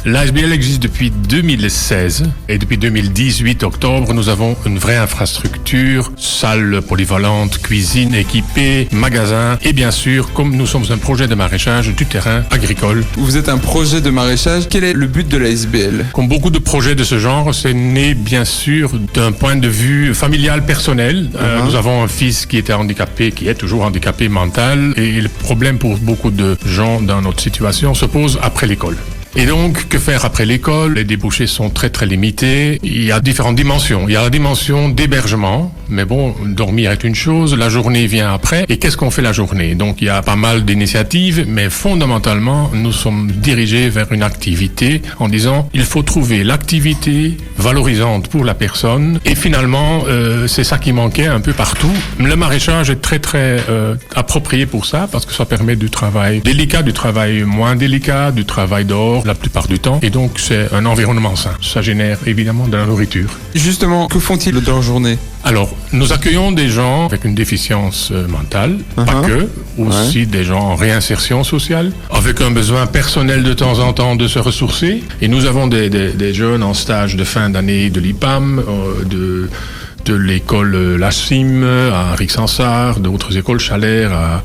L'ASBL existe depuis 2016 et depuis 2018 octobre, nous avons une vraie infrastructure, salle polyvalente, cuisine équipée, magasin et bien sûr, comme nous sommes un projet de maraîchage, du terrain agricole. Vous êtes un projet de maraîchage. Quel est le but de l'ASBL? Comme beaucoup de projets de ce genre, c'est né bien sûr d'un point de vue familial personnel. Nous avons un fils qui était handicapé, qui est toujours handicapé mental et le problème pour beaucoup de gens dans notre situation se pose après l'école. Et donc, que faire après l'école? Les débouchés sont très très limités. Il y a différentes dimensions. Il y a la dimension d'hébergement, mais bon, dormir est une chose, la journée vient après. Et qu'est-ce qu'on fait la journée? Donc, il y a pas mal d'initiatives, mais fondamentalement, nous sommes dirigés vers une activité en disant, il faut trouver l'activité valorisante pour la personne. Et finalement, c'est ça qui manquait un peu partout. Le maraîchage est très très approprié pour ça, parce que ça permet du travail délicat, du travail moins délicat, du travail dehors, la plupart du temps. Et donc, c'est un environnement sain. Ça génère évidemment de la nourriture. Justement, que font-ils de leur journée? Alors, nous accueillons des gens avec une déficience mentale, pas que, aussi des gens en réinsertion sociale, avec un besoin personnel de temps en temps de se ressourcer. Et nous avons des jeunes en stage de fin d'année de l'IPAM, de l'école Lachim à Rixensart, d'autres écoles Chalère à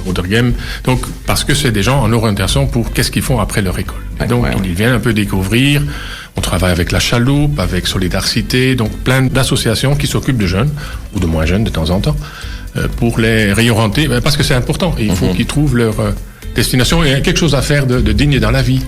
Rodergem. Donc, parce que c'est des gens en orientation pour qu'est-ce qu'ils font après leur école. Et donc, ils viennent un peu découvrir. On travaille avec la Chaloupe, avec Solidarité, donc plein d'associations qui s'occupent de jeunes, ou de moins jeunes de temps en temps, pour les réorienter, parce que c'est important. Et il faut qu'ils trouvent leur destination. Il y a quelque chose à faire de digne dans la vie.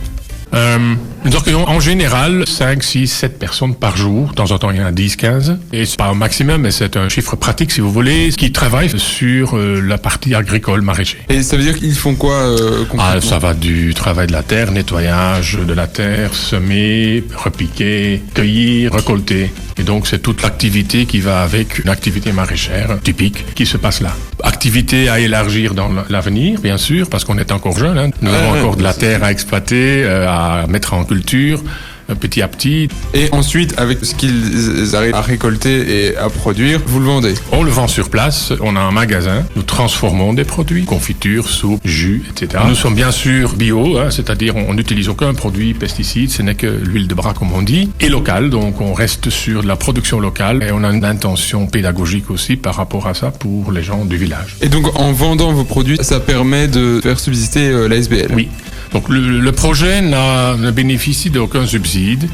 Nous accueillons en général 5, 6, 7 personnes par jour. De temps en temps, il y en a 10, 15. Et c'est pas un maximum, mais c'est un chiffre pratique, si vous voulez, qui travaille sur la partie agricole maraîcher. Et ça veut dire qu'ils font quoi concrètement? Ça va du travail de la terre, nettoyage de la terre, semer, repiquer, cueillir, récolter. Et donc, c'est toute l'activité qui va avec une activité maraîchère typique qui se passe là. Activité à élargir dans l'avenir, bien sûr, parce qu'on est encore jeune. Hein. Nous avons encore de la terre à exploiter, à mettre en culture, petit à petit. Et ensuite, avec ce qu'ils arrivent à récolter et à produire, vous le vendez? On le vend sur place, on a un magasin, nous transformons des produits, confiture, soupe, jus, etc. Nous sommes bien sûr bio, c'est-à-dire on n'utilise aucun produit pesticide, ce n'est que l'huile de bras comme on dit, et local, donc on reste sur de la production locale et on a une intention pédagogique aussi par rapport à ça pour les gens du village. Et donc en vendant vos produits, ça permet de faire subsister l'ASBL? Oui. Donc le projet ne bénéficie d'aucun subside.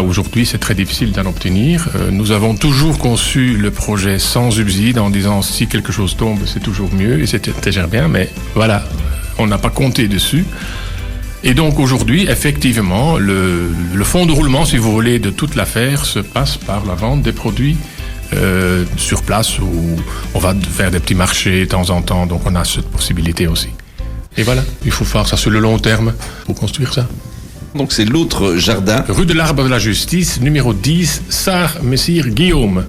Aujourd'hui c'est très difficile d'en obtenir. Nous avons toujours conçu le projet sans subside en disant si quelque chose tombe c'est toujours mieux et c'est déjà bien, mais voilà, on n'a pas compté dessus. Et donc aujourd'hui, effectivement, le fond de roulement, si vous voulez, de toute l'affaire se passe par la vente des produits sur place où on va faire des petits marchés de temps en temps, donc on a cette possibilité aussi. Et voilà, il faut faire ça sur le long terme pour construire ça. Donc c'est l'autre jardin. Rue de l'Arbre de la Justice, numéro 10, Sarre-Messire-Guillaume.